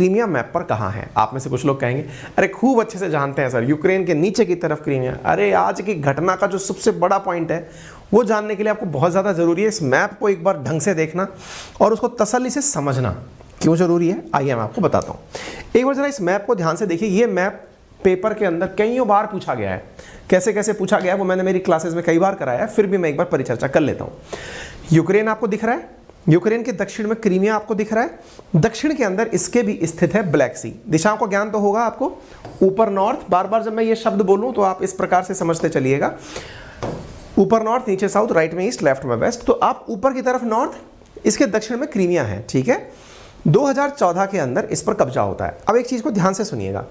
Crimea map पर कहाँ है? आप में से कुछ लोग कहेंगे अरे खूब अच्छे से जानते हैं सर, यूक्रेन के नीचे की तरफ क्रीमिया। अरे आज की घटना का जो सबसे बड़ा पॉइंट है वो जानने के लिए आपको बहुत ज़्यादा ज़रूरी है इस मैप को एक बार ढंग से देखना और उसको तसल्ली से समझना। क्यों ज़रूरी है आइए मैं आपको बताता हूँ। एक बार जरा इस मैप को ध्यान से देखिए। ये मैप पेपर के अंदर कईयों बार पूछा गया है। कैसे कैसे पूछा गया है वो मैंने मेरी क्लासेस में कई बार कराया है, फिर भी मैं एक बार परिचर्चा कर लेता हूँ। यूक्रेन आपको दिख रहा है, यूक्रेन के दक्षिण में क्रीमिया आपको दिख रहा है, दक्षिण के अंदर इसके भी स्थित है ब्लैक सी। दिशाओं का ज्ञान तो होगा आपको, ऊपर नॉर्थ, बार बार जब मैं ये शब्द बोलूँ तो आप इस प्रकार से समझते चलिएगा, ऊपर नॉर्थ, नीचे साउथ, राइट में ईस्ट, लेफ्ट में वेस्ट। तो आप ऊपर की तरफ नॉर्थ, इसके दक्षिण में क्रीमिया है, ठीक है। 2014 के अंदर इस पर कब्जा होता है। अब एक चीज़ को ध्यान से सुनिएगा,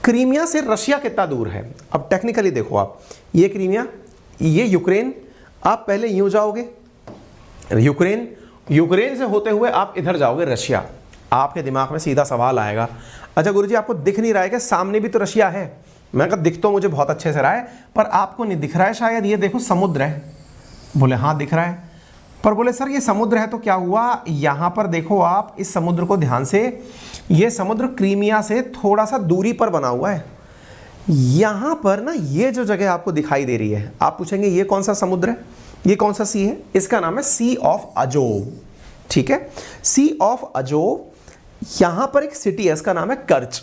क्रीमिया से रशिया कितना दूर है? अब टेक्निकली देखो आप, ये क्रीमिया, ये यूक्रेन, आप पहले यूं जाओगे यूक्रेन, यूक्रेन से होते हुए आप इधर जाओगे रशिया। आपके दिमाग में सीधा सवाल आएगा, अच्छा गुरुजी आपको दिख नहीं रहा है कि सामने भी तो रशिया है? मैं कहा दिख तो मुझे बहुत अच्छे से रहा है पर आपको नहीं दिख रहा है शायद, ये देखो समुद्र है। बोले हाँ दिख रहा है, पर बोले सर ये समुद्र है तो क्या हुआ? यहाँ पर देखो आप इस समुद्र को ध्यान से, ये समुद्र क्रीमिया से थोड़ा सा दूरी पर बना हुआ है। यहाँ पर ना ये जो जगह आपको दिखाई दे रही है, आप पूछेंगे ये कौन सा समुद्र है, ये कौन सा सी है? इसका नाम है सी ऑफ अजोव, ठीक है। सी ऑफ अजोव, यहाँ पर एक सिटी है, इसका नाम है कर्च।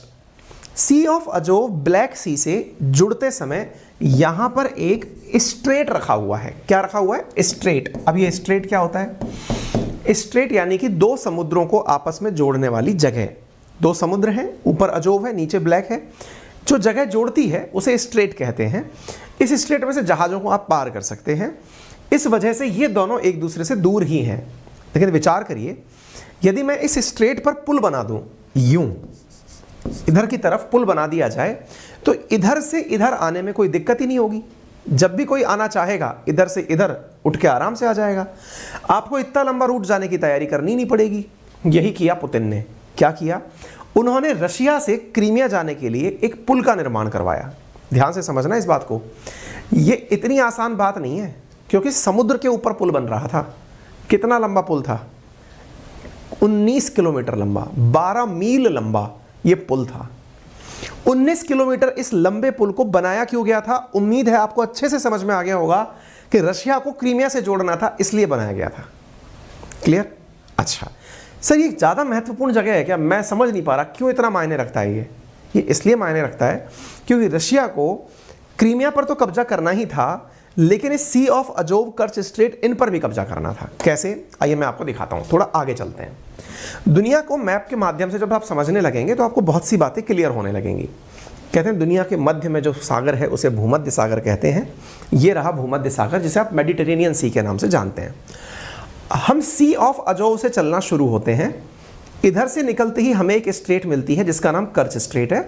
सी ऑफ अजोव ब्लैक सी से जुड़ते समय यहाँ पर एक स्ट्रेट रखा हुआ है। क्या रखा हुआ है? स्ट्रेट। अब ये स्ट्रेट क्या होता है? स्ट्रेट यानी कि दो समुद्रों को आपस में जोड़ने वाली जगह। दो समुद्र हैं, ऊपर अजोव है, नीचे ब्लैक है, जो जगह जोड़ती है उसे स्ट्रेट कहते हैं। इस स्ट्रेट में से जहाज़ों को आप पार कर सकते हैं। इस वजह से ये दोनों एक दूसरे से दूर ही हैं। लेकिन विचार करिए, यदि मैं इस स्ट्रेट पर पुल बना दूं, यूं इधर की तरफ पुल बना दिया जाए तो इधर से इधर आने में कोई दिक्कत ही नहीं होगी। जब भी कोई आना चाहेगा इधर से इधर उठ के आराम से आ जाएगा। आपको इतना लंबा रूट जाने की तैयारी करनी नहीं पड़ेगी। यही किया पुतिन ने। क्या किया? उन्होंने रशिया से क्रीमिया जाने के लिए एक पुल का निर्माण करवाया। ध्यान से समझना इस बात को, ये इतनी आसान बात नहीं है, क्योंकि समुद्र के ऊपर पुल बन रहा था। कितना लंबा पुल था? 19 किलोमीटर लंबा, 12 मील लंबा ये पुल था। 19 किलोमीटर इस लंबे पुल को बनाया क्यों गया था? उम्मीद है आपको अच्छे से समझ में आ गया होगा कि रशिया को क्रीमिया से जोड़ना था, इसलिए बनाया गया था। क्लियर? अच्छा सर ये ज़्यादा महत्वपूर्ण जगह है क्या? मैं समझ नहीं पा रहा क्यों इतना मायने रखता है ये इसलिए मायने रखता है क्योंकि रशिया को क्रीमिया पर तो कब्जा करना ही था, लेकिन इस सी ऑफ अजोव, कर्च स्ट्रेट, इन पर भी कब्जा करना था। कैसे? आइए मैं आपको दिखाता हूँ। थोड़ा आगे चलते हैं। दुनिया को मैप के माध्यम से जब आप समझने लगेंगे तो आपको बहुत सी बातें क्लियर होने लगेंगी। कहते हैं दुनिया के मध्य में जो सागर है उसे भूमध्य सागर कहते हैं। ये रहा भूमध्य सागर, जिसे आप मेडिटेरेनियन सी के नाम से जानते हैं। हम सी ऑफ अजोव से चलना शुरू होते हैं। इधर से निकलते ही हमें एक स्ट्रेट मिलती है जिसका नाम कर्च स्ट्रेट है।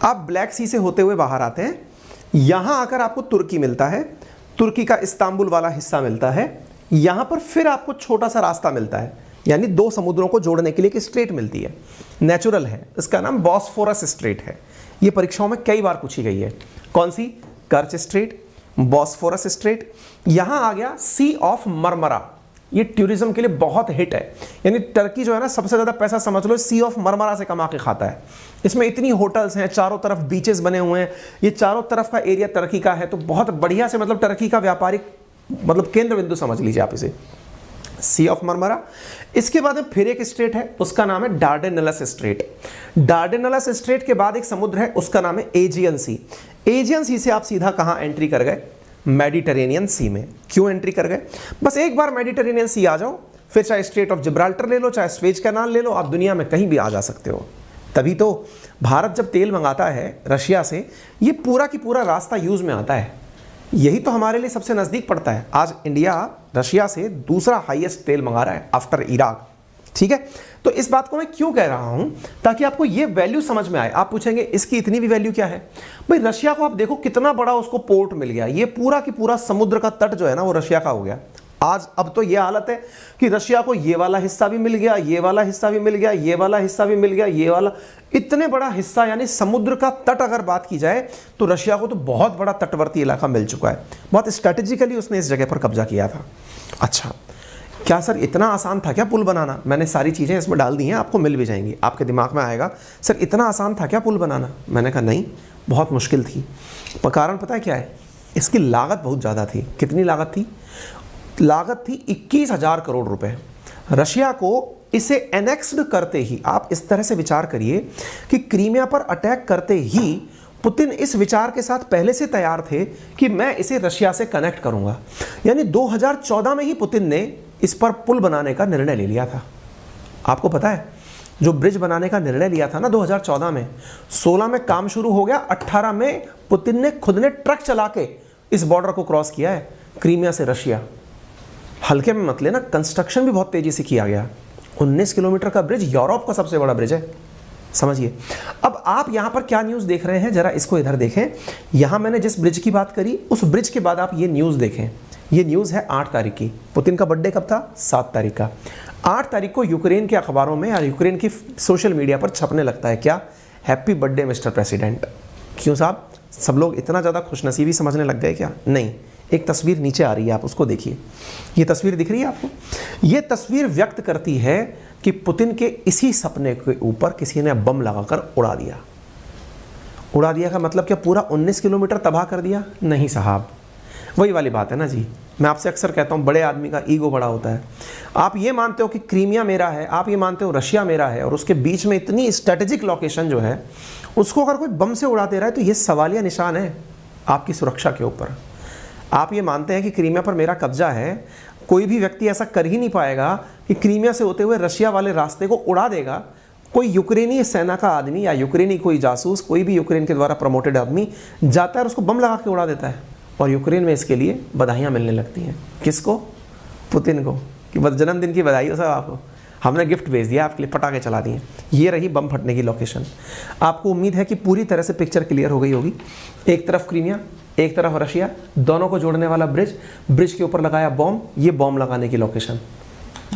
आप ब्लैक सी से होते हुए बाहर आते हैं, यहाँ आकर आपको तुर्की मिलता है, तुर्की का इस्तांबुल वाला हिस्सा मिलता है। यहाँ पर फिर आपको छोटा सा रास्ता मिलता है, यानी दो समुद्रों को जोड़ने के लिए एक स्ट्रेट मिलती है, नेचुरल है, इसका नाम बॉस्फोरस स्ट्रेट है। ये परीक्षाओं में कई बार पूछी गई है। कौन सी? कर्च स्ट्रेट, बॉस्फोरस स्ट्रेट। यहाँ आ गया सी ऑफ मरमरा, ये टूरिज्म के लिए बहुत हिट है। यानी टर्की जो है ना, सबसे ज़्यादा पैसा समझ लो सी ऑफ मरमरा से कमा के खाता है। इसमें इतनी होटल्स हैं, चारों तरफ बीचेस बने हुए हैं, ये चारों तरफ का एरिया टर्की का है, तो बहुत बढ़िया से मतलब टर्की का व्यापारिक मतलब केंद्र बिंदु समझ लीजिए आप इसे, सी ऑफ मरमरा। इसके बाद में फिर एक स्ट्रेट है, उसका नाम है डार्डेनलस स्ट्रेट। डार्डेनलस स्ट्रेट के बाद एक समुद्र है, उसका नाम है एजियन सी। एजियन सी से आप सीधा कहाँ एंट्री कर गए? मेडिटेरेनियन सी में। क्यों एंट्री कर गए? बस एक बार मेडिटेरेनियन सी आ जाओ, फिर चाहे स्ट्रेट ऑफ जिब्राल्टर ले लो, चाहे स्वेज कैनाल ले लो, आप दुनिया में कहीं भी आ जा सकते हो। तभी तो भारत जब तेल मंगाता है रशिया से, ये पूरा की पूरा रास्ता यूज में आता है। यही तो हमारे लिए सबसे नज़दीक पड़ता है। आज इंडिया रशिया से दूसरा हाईएस्ट तेल मंगा रहा है आफ्टर इराक। ठीक है, तो इस बात को मैं क्यों कह रहा हूं? ताकि आपको ये वैल्यू समझ में आए। आप पूछेंगे इसकी इतनी भी वैल्यू क्या है? भाई रशिया को आप देखो कितना बड़ा उसको पोर्ट मिल गया। ये पूरा की पूरा समुद्र का तट जो है ना वो रशिया का हो गया। आज अब तो ये हालत है कि रशिया को ये वाला हिस्सा भी मिल गया, ये वाला हिस्सा भी मिल गया, ये वाला हिस्सा भी मिल गया, ये वाला, इतने बड़ा हिस्सा, यानी समुद्र का तट अगर बात की जाए तो रशिया को तो बहुत बड़ा तटवर्ती इलाका मिल चुका है। बहुत स्ट्रेटेजिकली उसने इस जगह पर कब्जा किया था। अच्छा, क्या सर इतना आसान था क्या पुल बनाना? मैंने सारी चीज़ें इसमें डाल दी हैं, आपको मिल भी जाएंगी, आपके दिमाग में आएगा सर इतना आसान था क्या पुल बनाना? मैंने कहा नहीं, बहुत मुश्किल थी। कारण पता है क्या है? इसकी लागत बहुत ज़्यादा थी। कितनी लागत थी? लागत थी 21,000 करोड़ रुपए। रशिया को इसे एनेक्स्ड करते ही, आप इस तरह से विचार करिए कि क्रीमिया पर अटैक करते ही पुतिन इस विचार के साथ पहले से तैयार थे कि मैं इसे रशिया से कनेक्ट करूंगा। यानी 2014 में ही पुतिन ने इस पर पुल बनाने का निर्णय ले लिया था। आपको पता है जो ब्रिज बनाने का निर्णय लिया था ना 2014 में, 16 में काम शुरू हो गया, 18 में पुतिन ने खुद ने ट्रक चला के इस बॉर्डर को क्रॉस किया है, क्रीमिया से रशिया। हल्के में मत लेना, कंस्ट्रक्शन भी बहुत तेजी से किया गया। 19 किलोमीटर का ब्रिज यूरोप का सबसे बड़ा ब्रिज है, समझिए। अब आप यहां पर क्या न्यूज़ देख रहे हैं, जरा इसको इधर देखें। यहां मैंने जिस ब्रिज की बात करी उस ब्रिज के बाद आप ये न्यूज़ देखें। ये न्यूज़ है 8 तारीख की। पुतिन का बर्थडे कब था? 7 तारीख का। 8 तारीख को यूक्रेन के अखबारों में या यूक्रेन की सोशल मीडिया पर छपने लगता है क्या? Happy birthday mister president. क्यों साहब, सब लोग इतना ज़्यादा खुशनसीबी समझने लग गए क्या? नहीं, एक तस्वीर नीचे आ रही है, आप उसको देखिए। ये तस्वीर दिख रही है आपको? ये तस्वीर व्यक्त करती है कि पुतिन के इसी सपने के ऊपर किसी ने बम लगाकर उड़ा दिया। उड़ा दिया का मतलब क्या पूरा 19 किलोमीटर तबाह कर दिया? नहीं साहब, वही वाली बात है ना जी। मैं आपसे अक्सर कहता हूँ बड़े आदमी का ईगो बड़ा होता है। आप ये मानते हो कि क्रीमिया मेरा है, आप ये मानते हो रशिया मेरा है, और उसके बीच में इतनी स्ट्रेटेजिक लोकेशन जो है उसको अगर कोई बम से उड़ा दे रहा है तो ये सवालिया निशान है आपकी सुरक्षा के ऊपर। आप ये मानते हैं कि क्रीमिया पर मेरा कब्जा है, कोई भी व्यक्ति ऐसा कर ही नहीं पाएगा कि क्रीमिया से होते हुए रशिया वाले रास्ते को उड़ा देगा। कोई यूक्रेनी सेना का आदमी या यूक्रेनी कोई जासूस, कोई भी यूक्रेन के द्वारा प्रमोटेड आदमी जाता है और उसको बम लगा के उड़ा देता है, और यूक्रेन में इसके लिए बधाइयाँ मिलने लगती हैं। किसको? पुतिन को, कि बस जन्मदिन की बधाई हो साहब, आपको हमने गिफ्ट भेज दिया, आपके लिए पटाखे चला दिए। ये रही बम फटने की लोकेशन। आपको उम्मीद है कि पूरी तरह से पिक्चर क्लियर हो गई होगी। एक तरफ क्रीमिया, एक तरफ रशिया, दोनों को जोड़ने वाला ब्रिज, ब्रिज के ऊपर लगाया बॉम्ब, ये बॉम्ब लगाने की लोकेशन,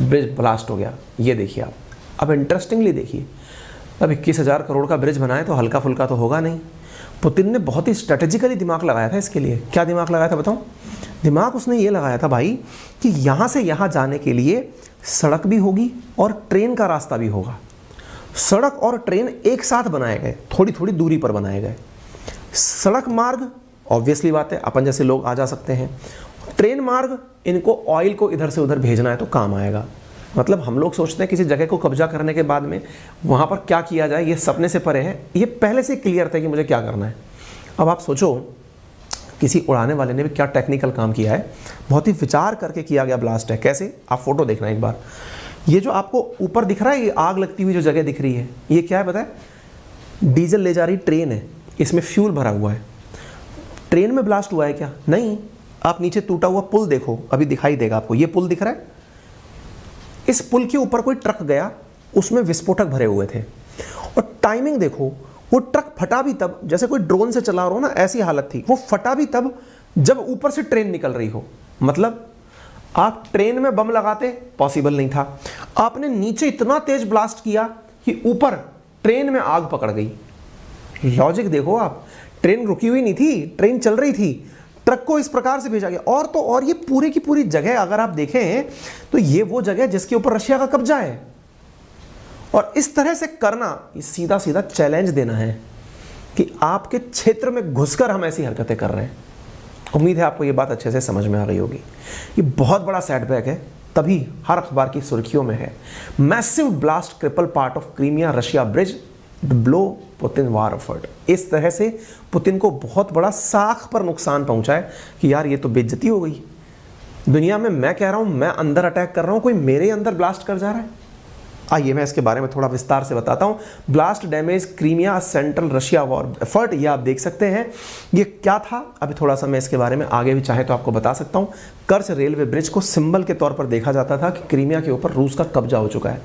ब्रिज ब्लास्ट हो गया। ये देखिए आप। अब इंटरेस्टिंगली देखिए, अब 21,000 करोड़ का ब्रिज बनाए तो हल्का फुल्का तो होगा नहीं। पुतिन ने बहुत ही स्ट्रेटेजिकली दिमाग लगाया था इसके लिए। क्या दिमाग लगाया था बताऊं? दिमाग उसने ये लगाया था भाई कि यहाँ से यहाँ जाने के लिए सड़क भी होगी और ट्रेन का रास्ता भी होगा। सड़क और ट्रेन एक साथ बनाए गए, थोड़ी थोड़ी दूरी पर बनाए गए। सड़क मार्ग ऑब्वियसली बात है, अपन जैसे लोग आ जा सकते हैं। ट्रेन मार्ग, इनको ऑयल को इधर से उधर भेजना है तो काम आएगा। मतलब हम लोग सोचते हैं किसी जगह को कब्जा करने के बाद में वहाँ पर क्या किया जाए, ये सपने से परे है। ये पहले से क्लियर था कि मुझे क्या करना है। अब आप सोचो किसी उड़ाने वाले ने भी क्या टेक्निकल काम किया है, बहुत ही विचार करके किया गया ब्लास्ट है। कैसे? आप फोटो देखना एक बार। ये जो आपको ऊपर दिख रहा है, ये आग लगती हुई जो जगह दिख रही है, ये क्या है पता है? डीजल ले जा रही ट्रेन है, इसमें फ्यूल भरा हुआ है। ट्रेन में ब्लास्ट हुआ है क्या? नहीं। आप नीचे टूटा हुआ पुल देखो, अभी दिखाई देगा आपको। ये पुल दिख रहा है, इस पुल के ऊपर कोई ट्रक गया, उसमें विस्फोटक भरे हुए थे। और टाइमिंग देखो, वो ट्रक फटा भी तब, जैसे कोई ड्रोन से चला रहा हो ना, ऐसी हालत थी। वो फटा भी तब जब ऊपर से ट्रेन निकल रही हो। मतलब आप ट्रेन में बम लगाते, पॉसिबल नहीं था। आपने नीचे इतना तेज ब्लास्ट किया कि ऊपर ट्रेन में आग पकड़ गई। लॉजिक देखो आप, ट्रेन रुकी हुई नहीं थी, ट्रेन चल रही थी, ट्रक को इस प्रकार से भेजा गया। और तो और ये पूरी की पूरी जगह अगर आप देखें तो ये वो जगह जिसके ऊपर रशिया का कब्जा है। और इस तरह से करना, ये सीधा सीधा चैलेंज देना है कि आपके क्षेत्र में घुसकर हम ऐसी हरकतें कर रहे हैं। उम्मीद है आपको ये बात अच्छे से समझ में आ गई होगी। ये बहुत बड़ा सेटबैक है, तभी हर अखबार की सुर्खियों में है। Massive blast cripple part of Crimea Russia bridge, the blow Putin war effort. इस तरह से पुतिन को बहुत बड़ा साख पर नुकसान पहुंचा है कि यार ये तो बेइज्जती हो गई। दुनिया में मैं कह रहा हूं, मैं अंदर अटैक कर रहा हूं, कोई मेरे अंदर ब्लास्ट कर जा रहा है। आइए मैं इसके बारे में थोड़ा विस्तार से बताता हूं। Blast damage Crimea central Russia war effort, ये आप देख सकते हैं। ये क्या था, अभी थोड़ा सा मैं इसके बारे में आगे भी चाहे तो आपको बता सकता हूं। कर्च रेलवे ब्रिज को सिंबल के तौर पर देखा जाता था कि क्रीमिया के ऊपर रूस का कब्जा हो चुका है।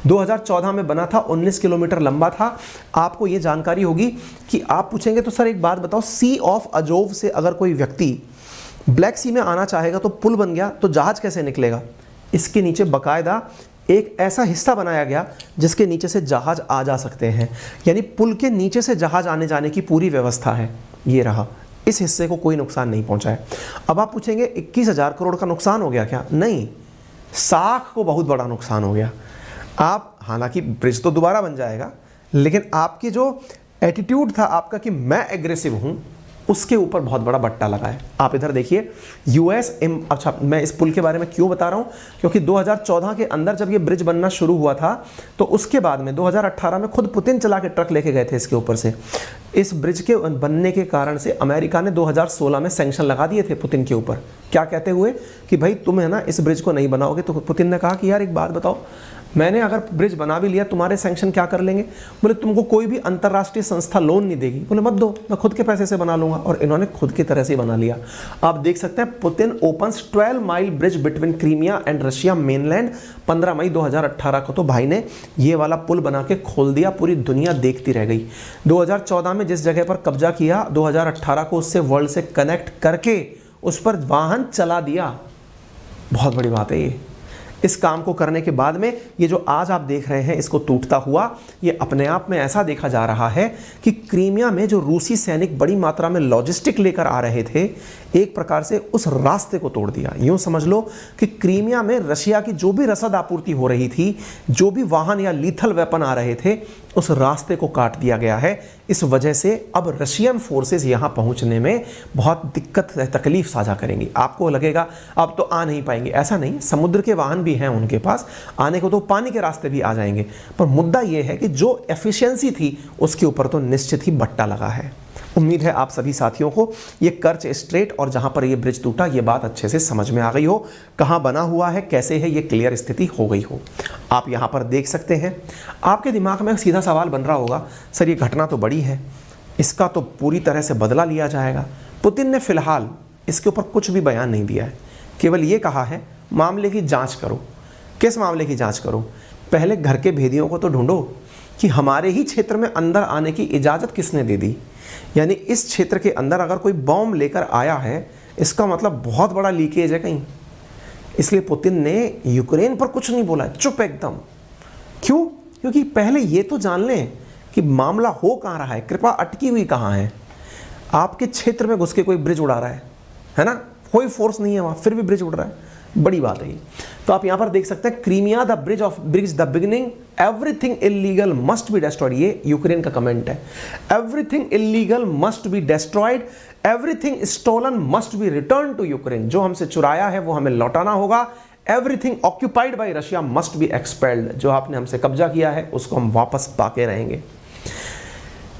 2014 में बना था, 19 किलोमीटर लंबा था। आपको ये जानकारी होगी कि आप पूछेंगे तो सर एक बात बताओ, सी ऑफ अजोव से अगर कोई व्यक्ति ब्लैक सी में आना चाहेगा तो पुल बन गया, तो जहाज कैसे निकलेगा? इसके नीचे बाकायदा एक ऐसा हिस्सा बनाया गया जिसके नीचे से जहाज आ जा सकते हैं। यानी पुल के नीचे से जहाज आने जाने की पूरी व्यवस्था है। ये रहा, इस हिस्से को कोई नुकसान नहीं पहुंचा है। अब आप पूछेंगे 21,000 करोड़ का नुकसान हो गया क्या? नहीं, साख को बहुत बड़ा नुकसान हो गया। आप, हालांकि ब्रिज तो दोबारा बन जाएगा, लेकिन आपकी जो एटीट्यूड था आपका कि मैं एग्रेसिव हूं, उसके ऊपर बहुत बड़ा बट्टा लगा है। आप इधर देखिए अच्छा, मैं इस पुल के बारे में क्यों बता रहा हूं, क्योंकि 2014 के अंदर जब ये ब्रिज बनना शुरू हुआ था तो उसके बाद में 2018 में खुद पुतिन चला के ट्रक लेके गए थे इसके ऊपर से। इस ब्रिज के बनने के कारण से अमेरिका ने 2016 में सैंक्शन लगा दिए थे पुतिन के ऊपर। क्या कहते हुए कि भाई तुम है ना इस ब्रिज को नहीं बनाओगे। तो पुतिन ने कहा कि यार एक बात बताओ, मैंने अगर ब्रिज बना भी लिया, तुम्हारे सैंक्शन क्या कर लेंगे? बोले तुमको कोई भी अंतर्राष्ट्रीय संस्था लोन नहीं देगी। बोले मत दो, मैं खुद के पैसे से बना लूंगा। और इन्होंने खुद की तरह से बना लिया। आप देख सकते हैं Putin opens 12 mile bridge between Crimea and Russia mainland. 15 मई 2018 को तो भाई ने ये वाला पुल बना के खोल दिया, पूरी दुनिया देखती रह गई। 2014 में जिस जगह पर कब्जा किया, 2018 को उससे वर्ल्ड से कनेक्ट करके उस पर वाहन चला दिया। बहुत बड़ी बात है ये। इस काम को करने के बाद में ये जो आज आप देख रहे हैं इसको टूटता हुआ, ये अपने आप में ऐसा देखा जा रहा है कि क्रीमिया में जो रूसी सैनिक बड़ी मात्रा में लॉजिस्टिक लेकर आ रहे थे, एक प्रकार से उस रास्ते को तोड़ दिया। यूं समझ लो कि क्रीमिया में रशिया की जो भी रसद आपूर्ति हो रही थी, जो भी वाहन या लीथल वेपन आ रहे थे, उस रास्ते को काट दिया गया है। इस वजह से अब रशियन फोर्सेस यहां पहुंचने में बहुत दिक्कत तकलीफ साझा करेंगी। आपको लगेगा अब तो आ नहीं पाएंगे, ऐसा नहीं, समुद्र के वाहन भी हैं उनके पास, आने को तो पानी के रास्ते भी आ जाएंगे। पर मुद्दा यह है कि जो एफिशिएंसी थी उसके ऊपर तो निश्चित ही बट्टा लगा है। उम्मीद है आप सभी साथियों को ये कर्च स्ट्रेट और जहां पर ये ब्रिज टूटा ये बात अच्छे से समझ में आ गई हो, कहां बना हुआ है, कैसे है, ये क्लियर स्थिति हो गई हो। आप यहां पर देख सकते हैं। आपके दिमाग में सीधा सवाल बन रहा होगा, सर ये घटना तो बड़ी है, इसका तो पूरी तरह से बदला लिया जाएगा। पुतिन ने फिलहाल इसके ऊपर कुछ भी बयान नहीं दिया है, केवल ये कहा है मामले की जांच करो। किस मामले की जांच करो? पहले घर के भेदियों को तो ढूंढो कि हमारे ही क्षेत्र में अंदर आने की इजाज़त किसने दे दी। यानी इस क्षेत्र के अंदर अगर कोई बॉम्ब लेकर आया है, इसका मतलब बहुत बड़ा लीकेज है कहीं। इसलिए पुतिन ने यूक्रेन पर कुछ नहीं बोला, चुप एकदम। क्यों? क्योंकि पहले ये तो जान लें कि मामला हो कहाँ रहा है, कृपा अटकी हुई कहाँ है। आपके क्षेत्र में घुस के कोई ब्रिज उड़ा रहा है ना, कोई फोर्स नहीं है वहाँ, फिर भी ब्रिज उड़ रहा है, बड़ी बात है ये। तो आप यहाँ पर देख सकते हैं, Crimea the bridge the beginning, everything illegal must be destroyed. ये यूक्रेन का कमेंट है। Everything illegal must be destroyed, everything stolen must be return to Ukraine. जो हमसे चुराया है वो हमें लौटाना होगा। Everything occupied by Russia must be expelled. जो आपने हमसे कब्जा किया है उसको हम वापस पाके रहेंगे।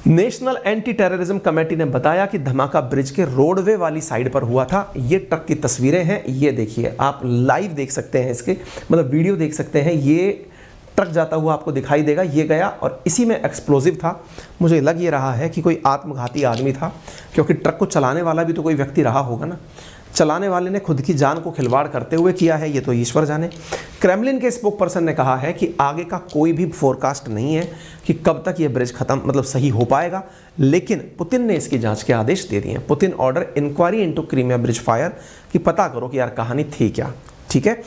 नेशनल एंटी टेररिज्म कमेटी ने बताया कि धमाका ब्रिज के रोडवे वाली साइड पर हुआ था। ये ट्रक की तस्वीरें हैं, ये देखिए, आप लाइव देख सकते हैं, इसके मतलब वीडियो देख सकते हैं। ये ट्रक जाता हुआ आपको दिखाई देगा, ये गया और इसी में एक्सप्लोजिव था। मुझे लग ये रहा है कि कोई आत्मघाती आदमी था, क्योंकि ट्रक को चलाने वाला भी तो कोई व्यक्ति रहा होगा ना। चलाने वाले ने खुद की जान को खिलवाड़ करते हुए किया है, ये तो ईश्वर जाने। क्रेमलिन के स्पोक पर्सन ने कहा है कि आगे का कोई भी फोरकास्ट नहीं है कि कब तक ये ब्रिज खत्म मतलब सही हो पाएगा, लेकिन पुतिन ने इसकी जांच के आदेश दे दिए हैं। Putin order inquiry into Crimea bridge fire, कि पता करो कि यार कहानी थी क्या। ठीक है,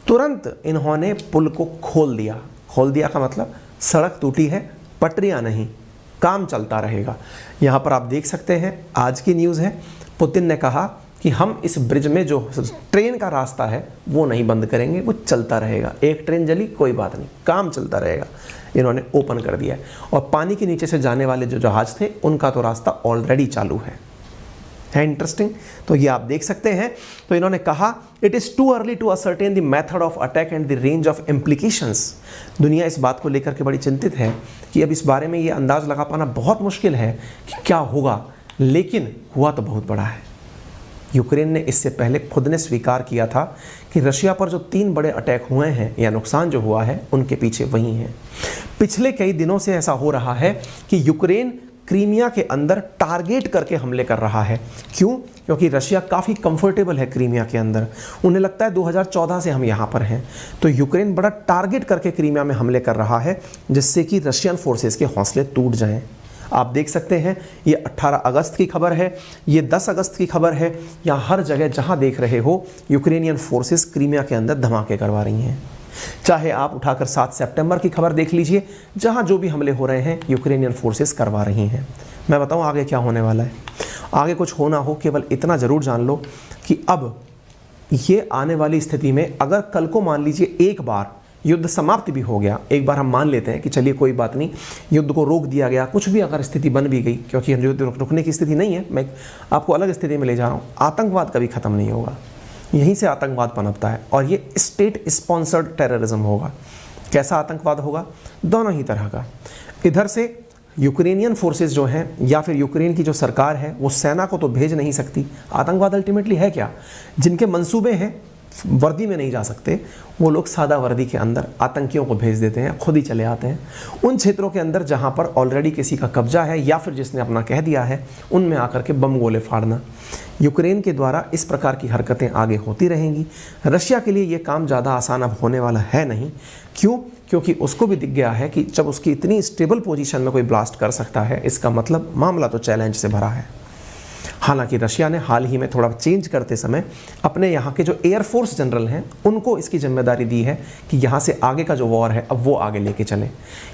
तुरंत इन्होंने पुल को खोल दिया। खोल दिया का मतलब सड़क टूटी है, पटरियां नहीं, काम चलता रहेगा। यहाँ पर आप देख सकते हैं, आज की न्यूज़ है। पुतिन ने कहा कि हम इस ब्रिज में जो ट्रेन का रास्ता है वो नहीं बंद करेंगे, वो चलता रहेगा। एक ट्रेन जली कोई बात नहीं, काम चलता रहेगा। इन्होंने ओपन कर दिया है और पानी के नीचे से जाने वाले जो जहाज थे उनका तो रास्ता ऑलरेडी चालू है इंटरेस्टिंग। तो ये आप देख सकते हैं। तो इन्होंने कहा it is too early to ascertain the method of attack and the range of implications. दुनिया इस बात को लेकर के बड़ी चिंतित है कि अब इस बारे में ये अंदाज लगा पाना बहुत मुश्किल है कि क्या होगा, लेकिन हुआ तो बहुत बड़ा है। यूक्रेन ने इससे पहले खुद ने स्वीकार किया था कि रशिया पर जो 3 बड़े अटैक हुए हैं या नुकसान जो हुआ है उनके पीछे वही हैं। पिछले कई दिनों से ऐसा हो रहा है कि यूक्रेन क्रीमिया के अंदर टारगेट करके हमले कर रहा है। क्यों? क्योंकि रशिया काफ़ी कंफर्टेबल है क्रीमिया के अंदर। उन्हें लगता है 2014 से हम यहाँ पर हैं, तो यूक्रेन बड़ा टारगेट करके क्रीमिया में हमले कर रहा है, जिससे कि रशियन फोर्सेस के हौसले टूट जाएं। आप देख सकते हैं, ये 18 अगस्त की खबर है, ये 10 अगस्त की खबर है। यहाँ हर जगह जहाँ देख रहे हो यूक्रेनियन फोर्सेस क्रीमिया के अंदर धमाके करवा रही हैं। चाहे आप उठाकर 7 सितंबर की खबर देख लीजिए, जहाँ जो भी हमले हो रहे हैं यूक्रेनियन फोर्सेस करवा रही हैं। मैं बताऊँ आगे क्या होने वाला है। आगे कुछ होना हो, केवल इतना ज़रूर जान लो कि अब ये आने वाली स्थिति में अगर कल को मान लीजिए एक बार युद्ध समाप्त भी हो गया, एक बार हम मान लेते हैं कि चलिए कोई बात नहीं, युद्ध को रोक दिया गया, कुछ भी अगर स्थिति बन भी गई, क्योंकि युद्ध रुकने की स्थिति नहीं है, मैं आपको अलग स्थिति में ले जा रहा हूँ, आतंकवाद कभी ख़त्म नहीं होगा। यहीं से आतंकवाद पनपता है और ये स्टेट स्पॉन्सर्ड टेररिज्म होगा। कैसा आतंकवाद होगा? दोनों ही तरह का। इधर से यूक्रेनियन फोर्सेस जो हैं या फिर यूक्रेन की जो सरकार है वो सेना को तो भेज नहीं सकती। आतंकवाद अल्टीमेटली है क्या? जिनके मंसूबे हैं वर्दी में नहीं जा सकते, वो लोग सादा वर्दी के अंदर आतंकियों को भेज देते हैं, खुद ही चले आते हैं उन क्षेत्रों के अंदर जहां पर ऑलरेडी किसी का कब्जा है या फिर जिसने अपना कह दिया है, उनमें आकर के बम गोले फाड़ना। यूक्रेन के द्वारा इस प्रकार की हरकतें आगे होती रहेंगी। रशिया के लिए ये काम ज़्यादा आसान अब होने वाला है नहीं। क्यों? क्योंकि उसको भी दिख गया है कि जब उसकी इतनी स्टेबल पोजीशन में कोई ब्लास्ट कर सकता है, इसका मतलब मामला तो चैलेंज से भरा है। हालांकि रशिया ने हाल ही में थोड़ा चेंज करते समय अपने यहाँ के जो एयरफोर्स जनरल हैं उनको इसकी जिम्मेदारी दी है कि यहाँ से आगे का जो वॉर है अब वो आगे लेके चलें।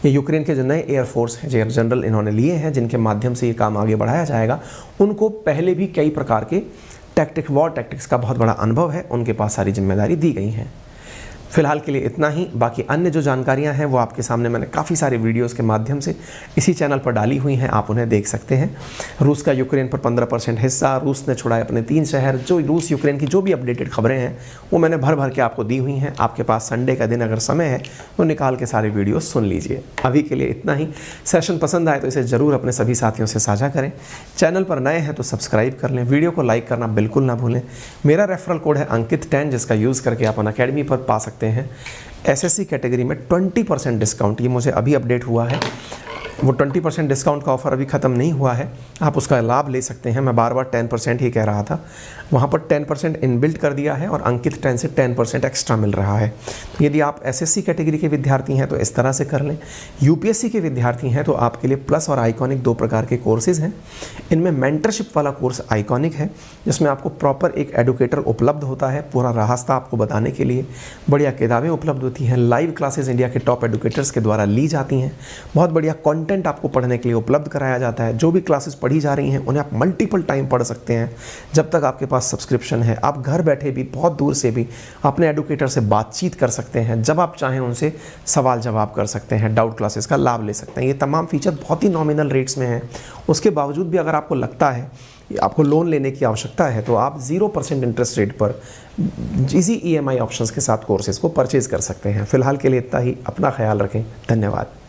ये यूक्रेन के जो नए एयरफोर्स हैं, जो जनरल इन्होंने लिए हैं, जिनके माध्यम से ये काम आगे बढ़ाया जाएगा, उनको पहले भी कई प्रकार के वॉर टैक्टिक्स का बहुत बड़ा अनुभव है, उनके पास सारी जिम्मेदारी दी गई हैं। फिलहाल के लिए इतना ही। बाकी अन्य जो जानकारियां हैं वो आपके सामने मैंने काफ़ी सारे वीडियोस के माध्यम से इसी चैनल पर डाली हुई हैं, आप उन्हें देख सकते हैं। रूस का यूक्रेन पर 15% हिस्सा, रूस ने छुड़ाए अपने 3 शहर, जो रूस यूक्रेन की जो भी अपडेटेड खबरें हैं वो मैंने भर भर के आपको दी हुई हैं। आपके पास संडे का दिन अगर समय है तो निकाल के सारे वीडियो सुन लीजिए। अभी के लिए इतना ही। सेशन पसंद आए तो इसे ज़रूर अपने सभी साथियों से साझा करें। चैनल पर नए हैं तो सब्सक्राइब कर लें, वीडियो को लाइक करना बिल्कुल ना भूलें। मेरा रेफरल कोड है अंकित10, जिसका यूज़ करके आप अनअकैडमी पर पा सकते हैं एसएससी कैटेगरी में 20% डिस्काउंट। ये मुझे अभी अपडेट हुआ है, वो 20% डिस्काउंट का ऑफ़र अभी ख़त्म नहीं हुआ है, आप उसका लाभ ले सकते हैं। मैं बार बार 10% ही कह रहा था, वहाँ पर 10% इनबिल्ट कर दिया है और अंकित 10 से 10% एक्स्ट्रा मिल रहा है। तो यदि आप एसएससी कैटेगरी के विद्यार्थी हैं तो इस तरह से कर लें। यूपीएससी के विद्यार्थी हैं तो आपके लिए प्लस और आइकॉनिक 2 प्रकार के कोर्सेज़ हैं। इनमें मेंटरशिप वाला कोर्स आइकॉनिक है, जिसमें आपको प्रॉपर एक एडुकेटर उपलब्ध होता है पूरा रास्ता आपको बताने के लिए। बढ़िया किताबें उपलब्ध होती हैं, लाइव क्लासेज इंडिया के टॉप एडुकेटर्स के द्वारा ली जाती हैं, बहुत बढ़िया कंटेंट आपको पढ़ने के लिए उपलब्ध कराया जाता है। जो भी क्लासेस पढ़ी जा रही हैं उन्हें आप मल्टीपल टाइम पढ़ सकते हैं जब तक आपके पास सब्सक्रिप्शन है। आप घर बैठे भी बहुत दूर से भी अपने एडुकेटर से बातचीत कर सकते हैं, जब आप चाहें उनसे सवाल जवाब कर सकते हैं, डाउट क्लासेस का लाभ ले सकते हैं। ये तमाम फीचर बहुत ही नॉमिनल रेट्स में हैं। उसके बावजूद भी अगर आपको लगता है आपको लोन लेने की आवश्यकता है तो आप 0% इंटरेस्ट रेट पर इजी EMI ऑप्शंस के साथ कोर्सेज को परचेज कर सकते हैं। फिलहाल के लिए इतना ही। अपना ख्याल रखें। धन्यवाद।